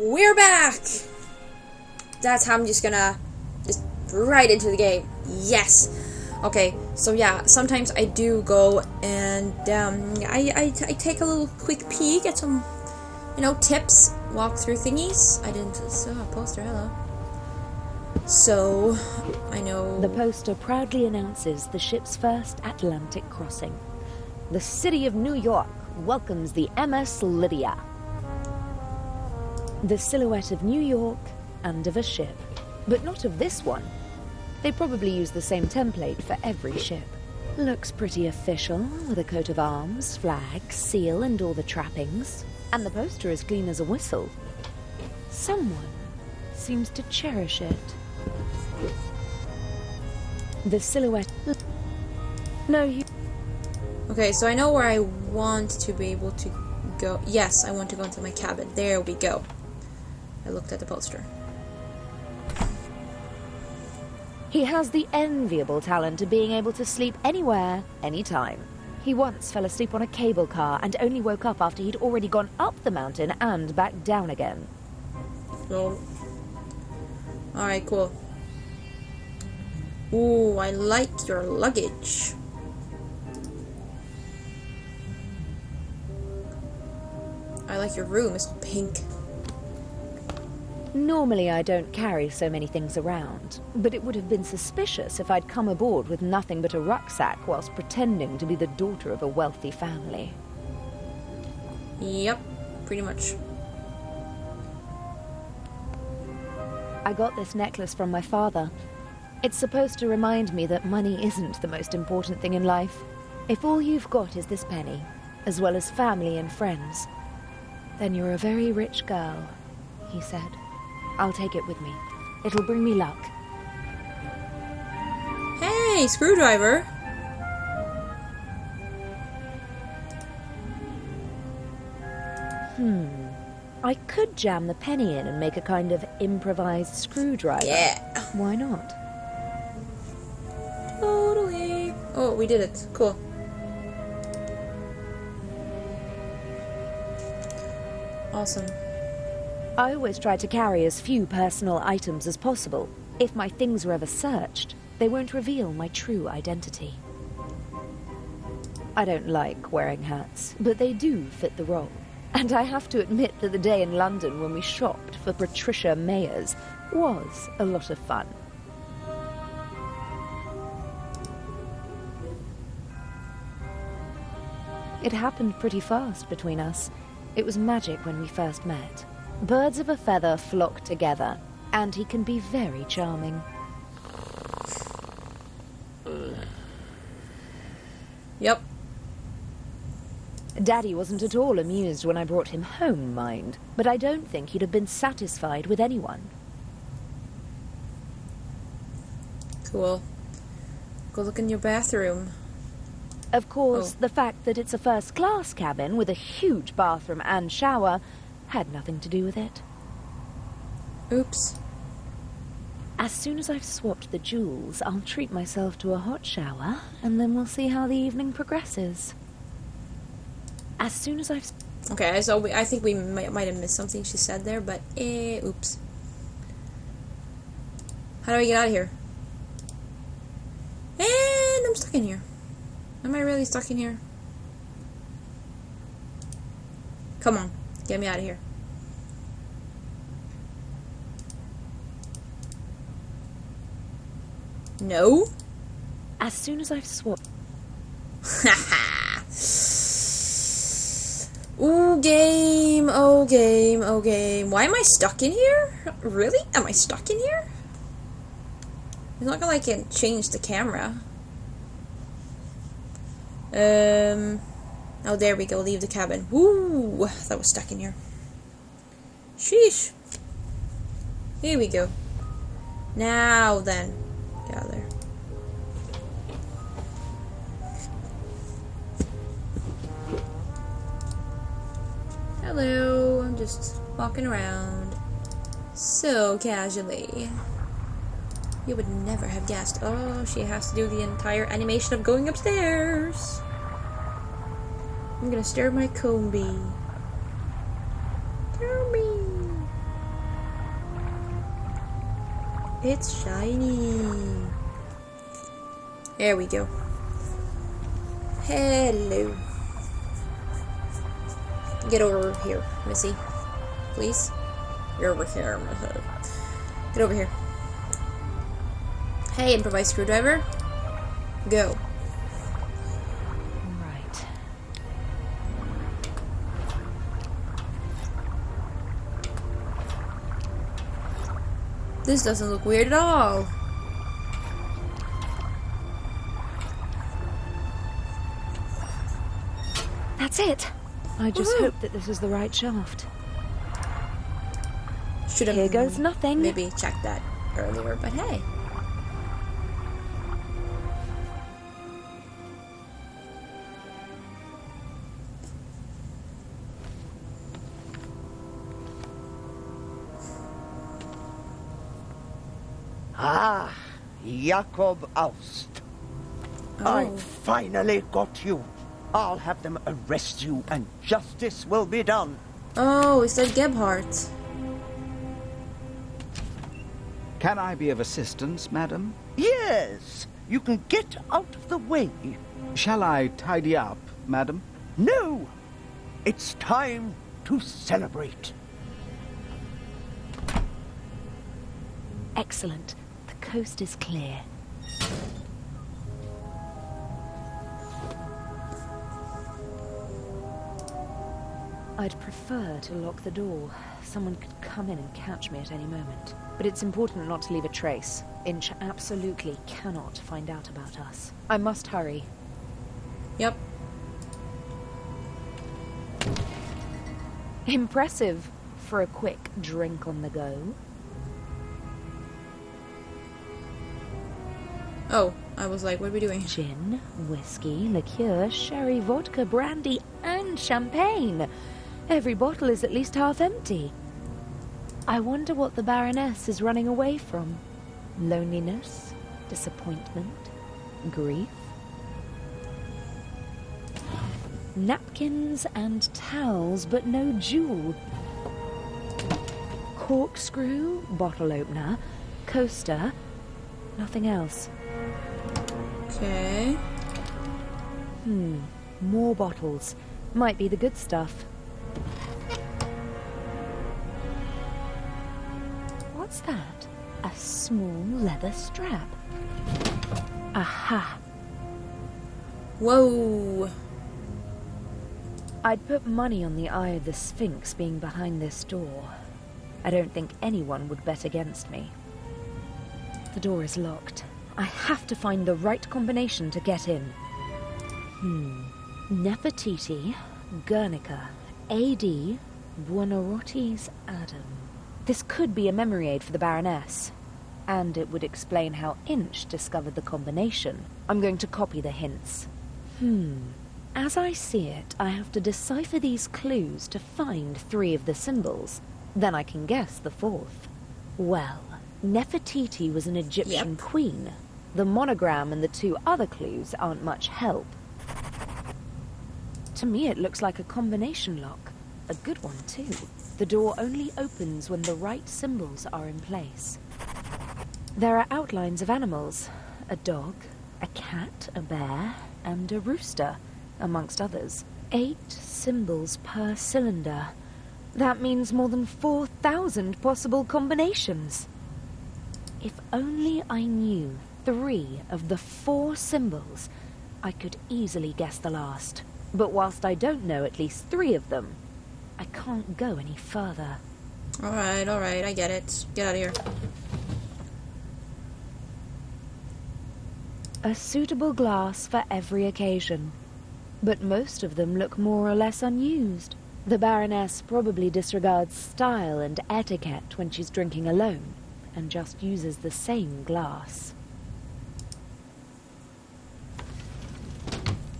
we're back! That's how I'm just gonna right into the game. Yes! Okay, so yeah, sometimes I do go and I take a little quick peek at some, tips, walkthrough thingies. I didn't saw a poster, hello. So, I know... The poster proudly announces the ship's first Atlantic crossing. The city of New York welcomes the MS Lydia. The silhouette of New York and of a ship, but not of this one. They probably use the same template for every ship. Looks pretty official, with a coat of arms, flag, seal, and all the trappings. And the poster is clean as a whistle. Someone seems to cherish it. The silhouette... No, you... Okay, so I know where I want to be able to go. Yes, I want to go into my cabin. There we go. I looked at the poster. He has the enviable talent of being able to sleep anywhere, anytime. He once fell asleep on a cable car and only woke up after he'd already gone up the mountain and back down again. So, alright, cool. Ooh, I like your luggage. I like your room, it's all pink. Normally I don't carry so many things around, but it would have been suspicious if I'd come aboard with nothing but a rucksack whilst pretending to be the daughter of a wealthy family. Yep, pretty much. I got this necklace from my father. It's supposed to remind me that money isn't the most important thing in life. If all you've got is this penny, as well as family and friends, then you're a very rich girl, he said. I'll take it with me. It'll bring me luck. Hey, screwdriver! I could jam the penny in and make a kind of improvised screwdriver. Yeah. Why not? Totally. Oh, we did it. Cool. Awesome. I always try to carry as few personal items as possible. If my things are ever searched, they won't reveal my true identity. I don't like wearing hats, but they do fit the role. And I have to admit that the day in London when we shopped for Patricia Mayers was a lot of fun. It happened pretty fast between us. It was magic when we first met. Birds of a feather flock together, and he can be very charming. Yep. Daddy wasn't at all amused when I brought him home, mind, but I don't think he'd have been satisfied with anyone. Cool. Go look in your bathroom. Of course, the fact that it's a first-class cabin with a huge bathroom and shower had nothing to do with it. Oops. As soon as I've swapped the jewels, I'll treat myself to a hot shower, and then we'll see how the evening progresses. As soon as I've... Okay, so I think we might have missed something she said there, but oops. How do I get out of here? And I'm stuck in here. Am I really stuck in here? Come on, get me out of here. No? As soon as I've swapped... Haha. Ooh, game. Oh, game. Oh, game. Why am I stuck in here? Really? Am I stuck in here? It's not like I can change the camera. Oh, there we go. Leave the cabin. Woo! That was stuck in here. Sheesh. Here we go. Now then. Get out of there. Hello. I'm just walking around. So casually. You would never have guessed. Oh, she has to do the entire animation of going upstairs. I'm gonna stir my combi. Combi. It's shiny. There we go. Hello. Get over here, Missy. Please. You're over here. Get over here. Hey, improvised screwdriver. Go. Right. This doesn't look weird at all. That's it. I just hope that this is the right shaft. Should have Here goes nothing. maybe checked that earlier, but hey. Ah, Jakob Aust. I finally got you. I'll have them arrest you and justice will be done. Oh, is that Gebhardt? Can I be of assistance, madam? Yes, you can get out of the way. Shall I tidy up, madam? No, it's time to celebrate. Excellent. The coast is clear. I'd prefer to lock the door. Someone could come in and catch me at any moment. But it's important not to leave a trace. Inch absolutely cannot find out about us. I must hurry. Yep. Impressive for a quick drink on the go. Oh, I was like, what are we doing? Gin, whiskey, liqueur, sherry, vodka, brandy, and champagne. Every bottle is at least half empty. I wonder what the baroness is running away from. Loneliness, disappointment, grief. Napkins and towels, but no jewel. Corkscrew, bottle opener, coaster, nothing else. Okay. More bottles. Might be the good stuff. What's that? A small leather strap. Aha! Whoa. I'd put money on the Eye of the Sphinx being behind this door. I don't think anyone would bet against me. The door is locked. I have to find the right combination to get in. Nefertiti, Guernica, A.D., Buonarroti's Adam. This could be a memory aid for the Baroness. And it would explain how Inch discovered the combination. I'm going to copy the hints. As I see it, I have to decipher these clues to find 3 of the symbols. Then I can guess the 4th. Well, Nefertiti was an Egyptian queen. The monogram and the 2 other clues aren't much help. To me, it looks like a combination lock. A good one, too. The door only opens when the right symbols are in place. There are outlines of animals. A dog, a cat, a bear, and a rooster, amongst others. 8 symbols per cylinder. That means more than 4,000 possible combinations. If only I knew 3 of the 4 symbols, I could easily guess the last. But whilst I don't know at least 3 of them, I can't go any further. Alright, I get it. Get out of here. A suitable glass for every occasion. But most of them look more or less unused. The Baroness probably disregards style and etiquette when she's drinking alone, and just uses the same glass.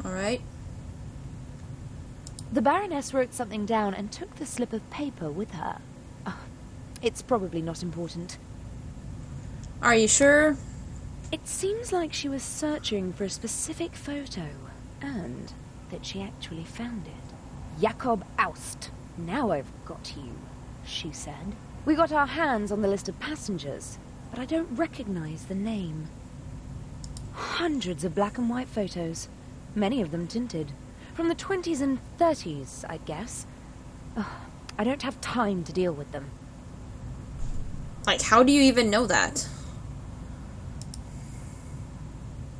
Alright. The Baroness wrote something down and took the slip of paper with her. It's probably not important. Are you sure? It seems like she was searching for a specific photo, and that she actually found it. Jakob Aust. Now I've got you, she said. We got our hands on the list of passengers. but I don't recognize the name. Hundreds of black and white photos, many of them tinted. From the 20s and 30s, I guess. Ugh, I don't have time to deal with them. Like, how do you even know that?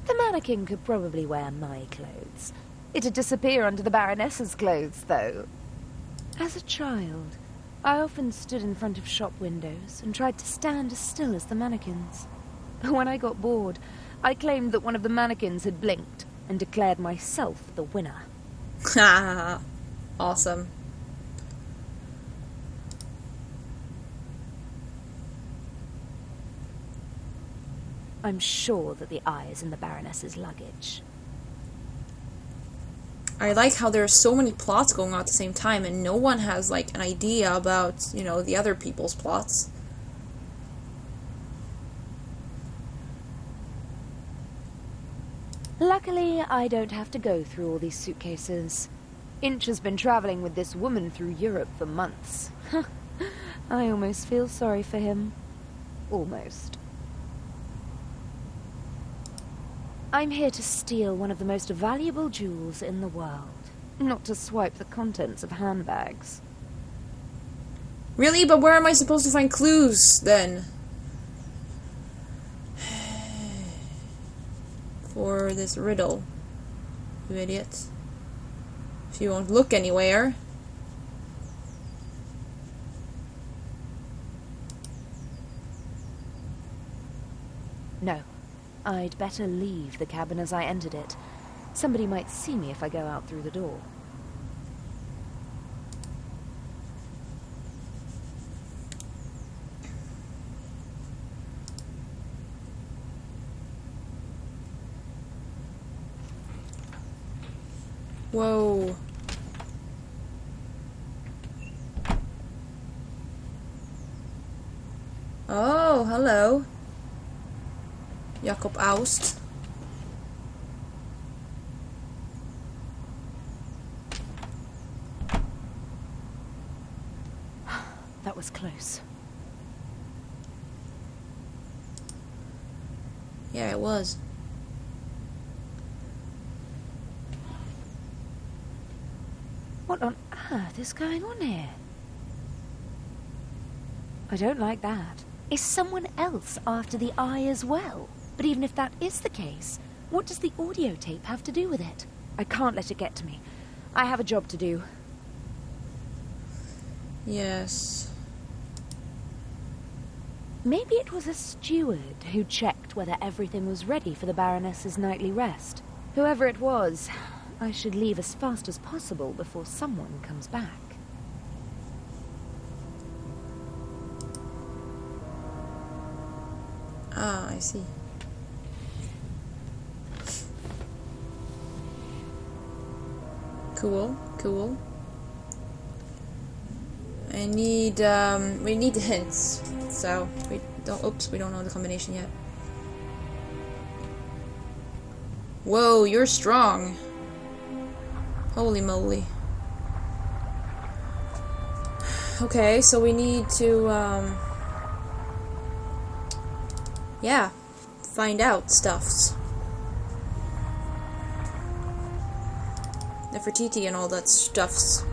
The mannequin could probably wear my clothes. It'd disappear under the baroness's clothes, though. As a child, I often stood in front of shop windows and tried to stand as still as the mannequins. When I got bored, I claimed that one of the mannequins had blinked and declared myself the winner. Ha! Awesome. I'm sure that the eye is in the baroness's luggage. I like how there are so many plots going on at the same time, and no one has, like, an idea about, you know, the other people's plots. Luckily, I don't have to go through all these suitcases. Inch has been traveling with this woman through Europe for months. I almost feel sorry for him. Almost. I'm here to steal one of the most valuable jewels in the world, not to swipe the contents of handbags. Really? But where am I supposed to find clues, then? For this riddle. You idiot. If you won't look anywhere. No. I'd better leave the cabin as I entered it. Somebody might see me if I go out through the door. Whoa. Oh, hello. Jacob Aust. That was close. Yeah, it was. What on earth is going on here? I don't like that. Is someone else after the eye as well? But even if that is the case, what does the audio tape have to do with it? I can't let it get to me. I have a job to do. Yes. Maybe it was a steward who checked whether everything was ready for the Baroness's nightly rest. Whoever it was, I should leave as fast as possible before someone comes back. Ah, I see. Cool, cool. I need, we need the hints. So, we don't know the combination yet. Whoa, you're strong. Holy moly. Okay, so we need to, yeah, find out stuffs. Nefertiti and all that stuffs.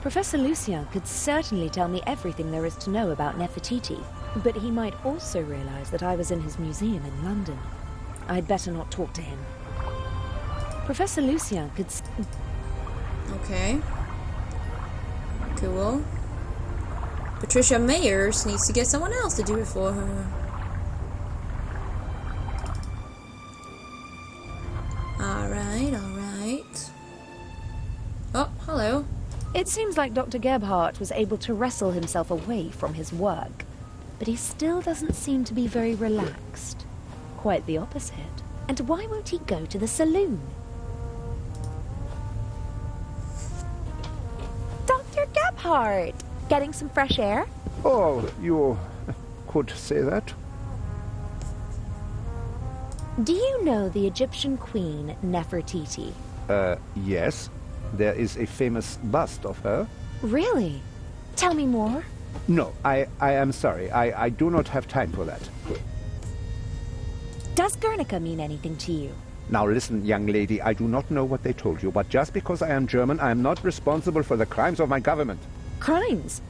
Professor Lucien could certainly tell me everything there is to know about Nefertiti, but he might also realize that I was in his museum in London. I'd better not talk to him. Professor Lucien could... Okay. Cool. Patricia Mayers needs to get someone else to do it for her. Alright, alright. Oh, hello. It seems like Dr. Gebhardt was able to wrestle himself away from his work, but he still doesn't seem to be very relaxed. Quite the opposite. And why won't he go to the saloon? Dr. Gebhardt! Getting some fresh air? Oh, you could say that. Do you know the Egyptian queen, Nefertiti? Yes. There is a famous bust of her. Really? Tell me more. No, I am sorry. I do not have time for that. Does Guernica mean anything to you? Now listen, young lady, I do not know what they told you, but just because I am German, I am not responsible for the crimes of my government. Crimes?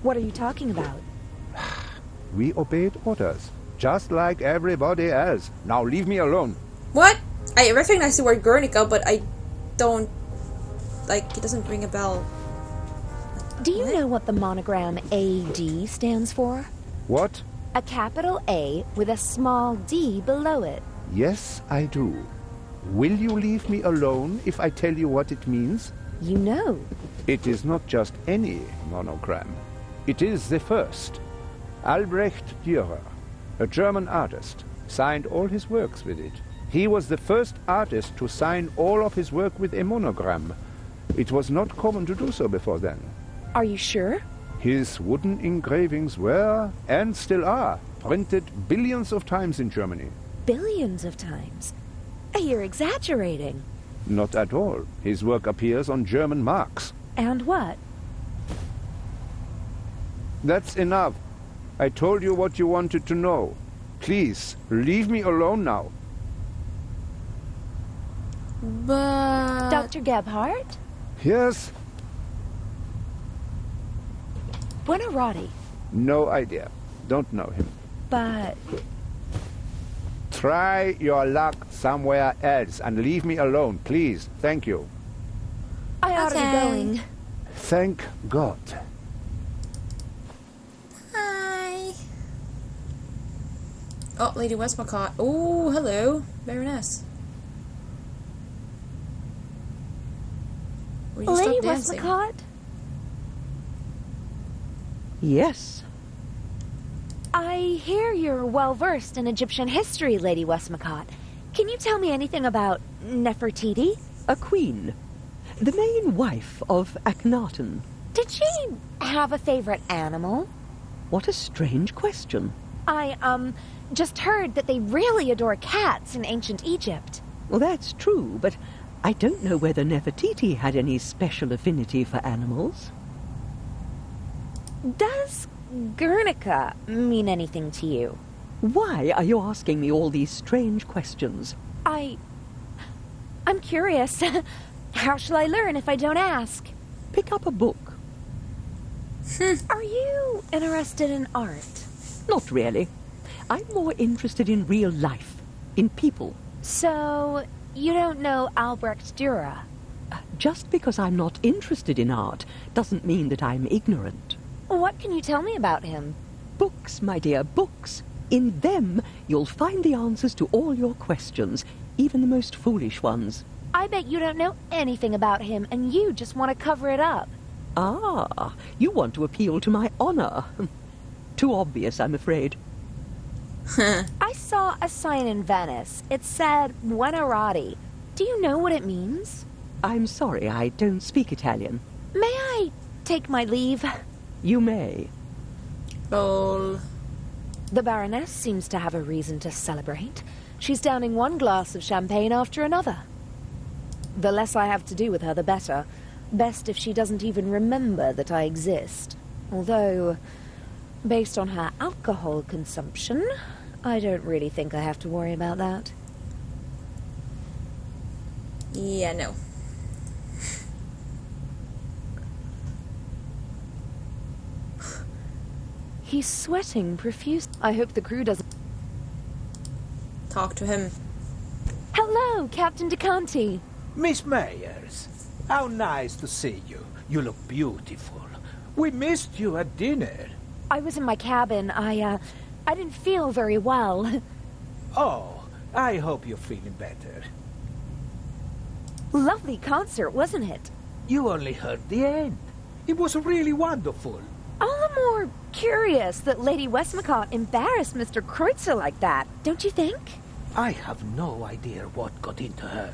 What are you talking about? We obeyed orders, just like everybody else. Now leave me alone. What? I recognize the word Guernica, but I don't... Like, it doesn't ring a bell. Do you know what the monogram AD stands for? What? A capital A with a small d below it. Yes, I do. Will you leave me alone if I tell you what it means? You know. It is not just any monogram. It is the first. Albrecht Dürer, a German artist, signed all his works with it. He was the first artist to sign all of his work with a monogram. It was not common to do so before then. Are you sure? His wooden engravings were, and still are, printed billions of times in Germany. Billions of times. You're exaggerating. Not at all. His work appears on German marks. And what? That's enough. I told you what you wanted to know. Please, leave me alone now. But... Dr. Gebhardt? Yes? Buonarroti. No idea. Don't know him. But... Try your luck somewhere else and leave me alone, please. Thank you. I ought to be going. Thank God. Hi. Oh, Lady Westmacott. Oh, hello, Baroness. Will you Lady stop dancing? Westmacott? Yes. I hear you're well-versed in Egyptian history, Lady Westmacott. Can you tell me anything about Nefertiti? A queen. The main wife of Akhenaten. Did she have a favorite animal? What a strange question. I, just heard that they really adore cats in ancient Egypt. Well, that's true, but I don't know whether Nefertiti had any special affinity for animals. Does Guernica mean anything to you? Why are you asking me all these strange questions? I'm curious. How shall I learn if I don't ask? Pick up a book. Are you interested in art? Not really. I'm more interested in real life, in people. So, you don't know Albrecht Dürer? Just because I'm not interested in art doesn't mean that I'm ignorant. What can you tell me about him? Books, my dear, books. In them, you'll find the answers to all your questions, even the most foolish ones. I bet you don't know anything about him, and you just want to cover it up. Ah, you want to appeal to my honor. Too obvious, I'm afraid. I saw a sign in Venice. It said Buonarroti. Do you know what it means? I'm sorry, I don't speak Italian. May I take my leave? You may. Lol. The Baroness seems to have a reason to celebrate. She's downing one glass of champagne after another. The less I have to do with her, the better. Best if she doesn't even remember that I exist. Although, based on her alcohol consumption, I don't really think I have to worry about that. Yeah, no. He's sweating profuse. I hope the crew doesn't... Talk to him. Hello, Captain DeConti. Miss Myers, how nice to see you. You look beautiful. We missed you at dinner. I was in my cabin. I didn't feel very well. Oh, I hope you're feeling better. Lovely concert, wasn't it? You only heard the end. It was really wonderful. All the more curious that Lady Westmacott embarrassed Mr. Kreutzer like that, don't you think? I have no idea what got into her.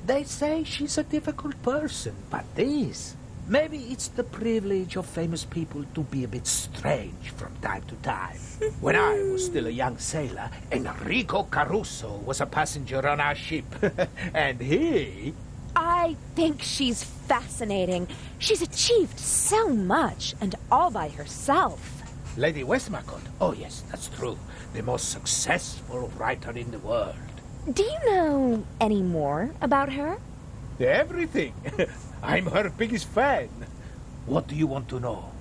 They say she's a difficult person, but this... Maybe it's the privilege of famous people to be a bit strange from time to time. When I was still a young sailor, Enrico Caruso was a passenger on our ship. And he... I think she's fascinating. She's achieved so much, and all by herself. Lady Westmacott? Oh, yes, that's true. The most successful writer in the world. Do you know any more about her? Everything. I'm her biggest fan. What do you want to know?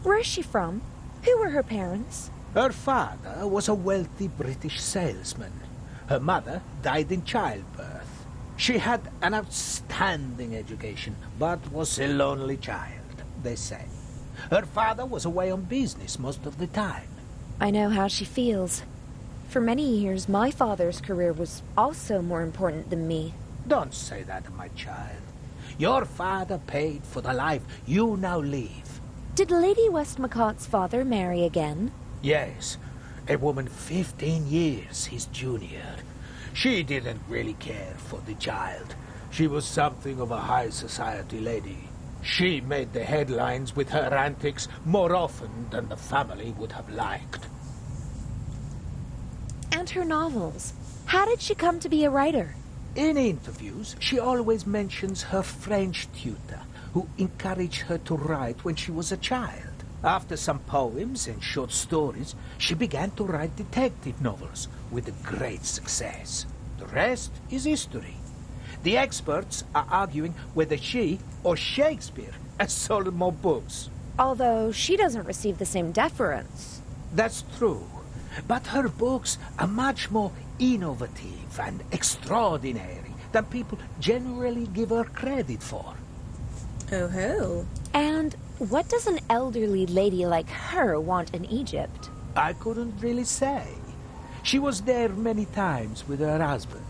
Where is she from? Who were her parents? Her father was a wealthy British salesman. Her mother died in childbirth. She had an outstanding education, but was a lonely child, they say. Her father was away on business most of the time. I know how she feels. For many years, my father's career was also more important than me. Don't say that, my child. Your father paid for the life you now live. Did Lady Westmacott's father marry again? Yes, a woman 15 years his junior. She didn't really care for the child. She was something of a high society lady. She made the headlines with her antics more often than the family would have liked. And her novels. How did she come to be a writer? In interviews, she always mentions her French tutor, who encouraged her to write when she was a child. After some poems and short stories, she began to write detective novels with great success. The rest is history. The experts are arguing whether she or Shakespeare has sold more books. Although she doesn't receive the same deference. That's true. But her books are much more innovative and extraordinary than people generally give her credit for. Oh-ho. And what does an elderly lady like her want in Egypt? I couldn't really say. She was there many times with her husband,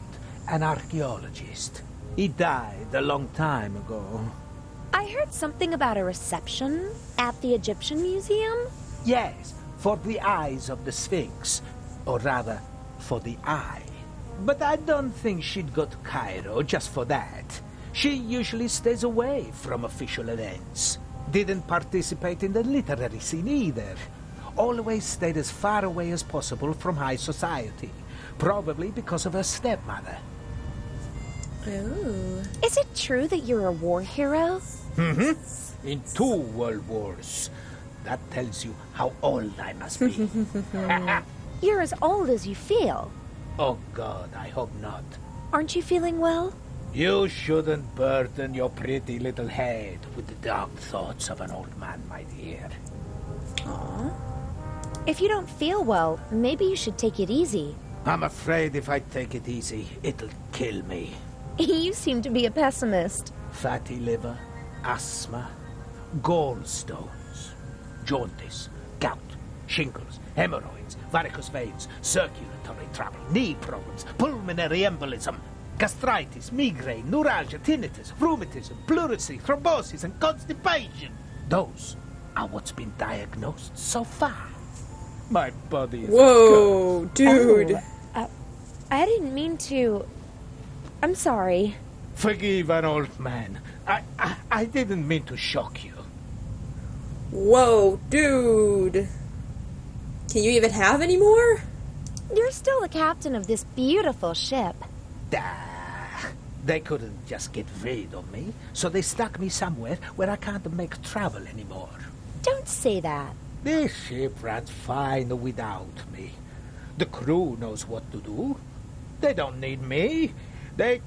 an archaeologist. He died a long time ago. I heard something about a reception at the Egyptian Museum. Yes, for the eyes of the Sphinx. Or rather, for the eye. But I don't think she'd go to Cairo just for that. She usually stays away from official events. Didn't participate in the literary scene either. Always stayed as far away as possible from high society. Probably because of her stepmother. Ooh. Is it true that you're a war hero? Mm-hmm. In 2 world wars. That tells you how old I must be. You're as old as you feel. Oh God, I hope not. Aren't you feeling well? You shouldn't burden your pretty little head with the dark thoughts of an old man, my dear. Aw. If you don't feel well, maybe you should take it easy. I'm afraid if I take it easy, it'll kill me. You seem to be a pessimist. Fatty liver, asthma, gallstones, jaundice, gout, shingles, hemorrhoids, varicose veins, circulatory trouble, knee problems, pulmonary embolism, gastritis, migraine, neuralgia, tinnitus, rheumatism, pleurisy, thrombosis, and constipation. Those are what's been diagnosed so far. My body is Whoa, dude. Oh, I didn't mean to... I'm sorry. Forgive an old man. I didn't mean to shock you. Whoa, dude. Can you even have any more? You're still the captain of this beautiful ship. They couldn't just get rid of me, so they stuck me somewhere where I can't make travel anymore. Don't say that. This ship runs fine without me. The crew knows what to do. They don't need me. They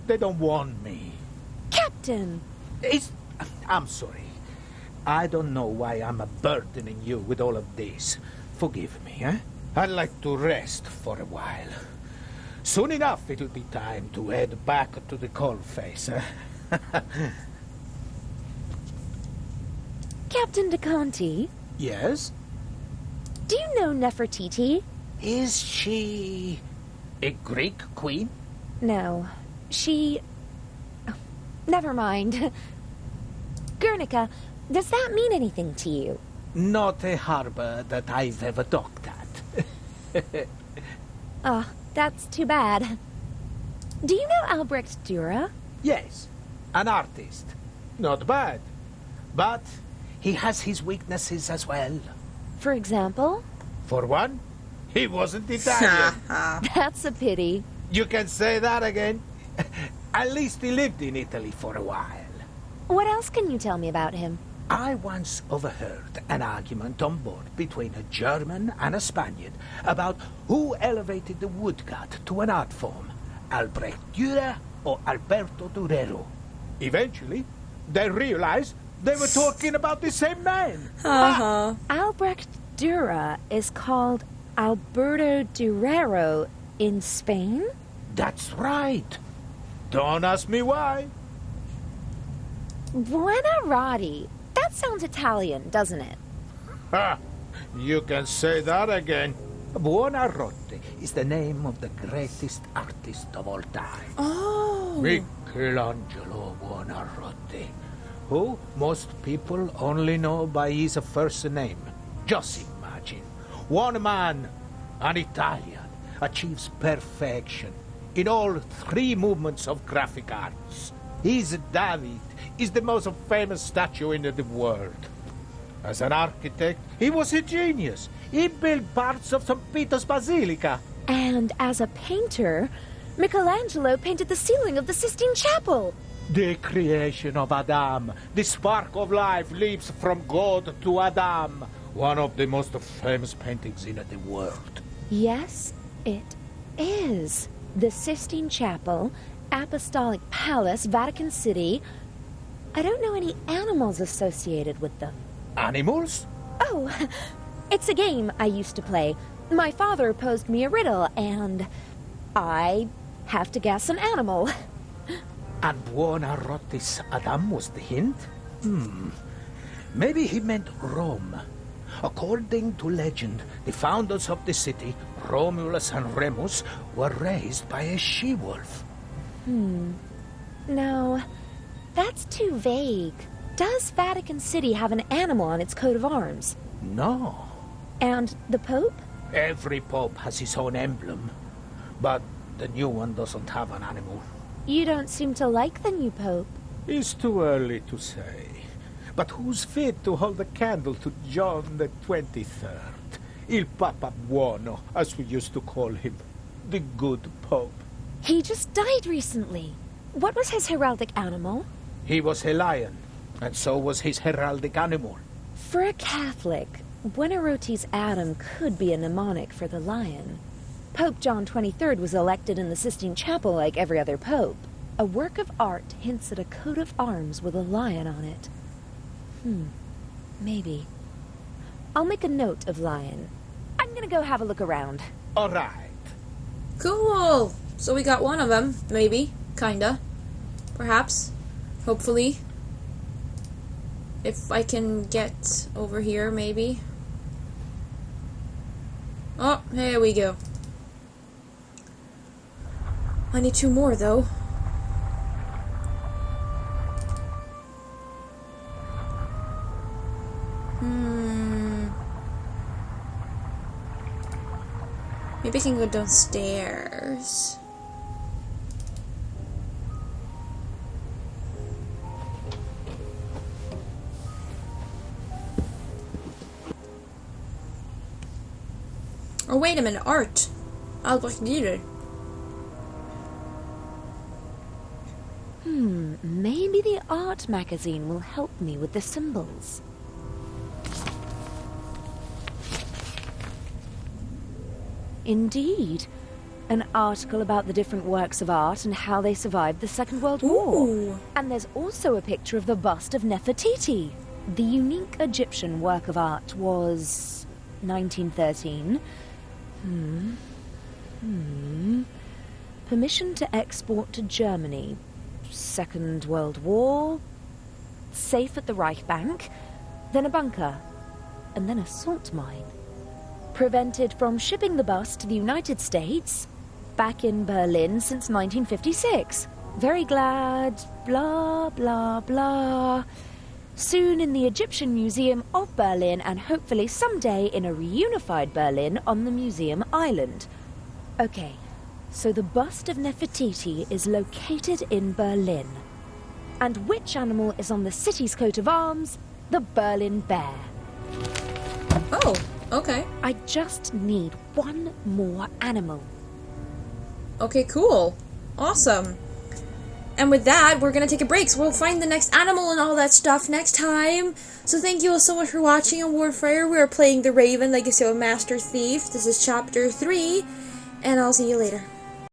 don't want me. Captain! I'm sorry. I don't know why I'm burdening you with all of this. Forgive me, eh? I'd like to rest for a while. Soon enough it'll be time to head back to the coalface. Captain DeConti, Yes? do you know Nefertiti? Is she a Greek queen? No. She... oh, never mind. Guernica, does that mean anything to you? Not a harbor that I've ever docked at. Ah, that's too bad. Do you know Albrecht Dürer? Yes, an artist. Not bad. But he has his weaknesses as well. For example? For one, he wasn't Italian. That's a pity. You can say that again. At least he lived in Italy for a while. What else can you tell me about him? I once overheard an argument on board between a German and a Spaniard about who elevated the woodcut to an art form, Albrecht Dürer or Alberto Durero. Eventually, they realized they were talking about the same man. Uh-huh. Albrecht Dürer is called Alberto Durero in Spain? That's right. Don't ask me why. Buonarroti. That sounds Italian, doesn't it? Ha! You can say that again. Buonarroti is the name of the greatest artist of all time. Oh. Michelangelo Buonarroti, who most people only know by his first name. Just imagine, one man, an Italian, achieves perfection in all three movements of graphic arts. His David is the most famous statue in the world. As an architect, he was a genius. He built parts of St. Peter's Basilica. And as a painter, Michelangelo painted the ceiling of the Sistine Chapel. The creation of Adam. The spark of life leaps from God to Adam. One of the most famous paintings in the world. Yes, it is. The Sistine Chapel, Apostolic Palace, Vatican City. I don't know any animals associated with them. Animals? Oh, it's a game I used to play. My father posed me a riddle, and I have to guess an animal. And Buonarroti's Adam was the hint? Maybe he meant Rome. According to legend, the founders of the city, Romulus and Remus, were raised by a she-wolf. No, that's too vague. Does Vatican City have an animal on its coat of arms? No. And the Pope? Every pope has his own emblem, but the new one doesn't have an animal. You don't seem to like the new Pope. It's too early to say. But who's fit to hold a candle to John the 23rd? Il Papa Buono, as we used to call him. The good Pope. He just died recently. What was his heraldic animal? He was a lion, and so was his heraldic animal. For a Catholic, Buonarroti's Adam could be a mnemonic for the lion. Pope John XXIII was elected in the Sistine Chapel like every other pope. A work of art hints at a coat of arms with a lion on it. Maybe. I'll make a note of lion. I'm gonna go have a look around. All right. Cool. So we got one of them, maybe. Kinda. Perhaps. Hopefully. If I can get over here, maybe. Oh, here we go. I need two more, though. Maybe I can go downstairs. Oh, wait a minute, art. Albrecht Dürer. Maybe the art magazine will help me with the symbols. Indeed. An article about the different works of art and how they survived the Second World War. Ooh. And there's also a picture of the bust of Nefertiti. The unique Egyptian work of art was 1913. Permission to export to Germany. Second World War. Safe at the Reich Bank. Then a bunker. And then a salt mine. Prevented from shipping the bust to the United States. Back in Berlin since 1956. Very glad. Blah, blah, blah. Soon in the Egyptian Museum of Berlin, and hopefully someday in a reunified Berlin on the Museum Island. Okay, so the bust of Nefertiti is located in Berlin. And which animal is on the city's coat of arms? The Berlin Bear. Oh, okay. I just need one more animal. Okay, cool. Awesome. And with that, we're gonna take a break, so we'll find the next animal and all that stuff next time. So thank you all so much for watching on Wardfire. We are playing The Raven, Legacy of a Master Thief. This is Chapter 3, and I'll see you later.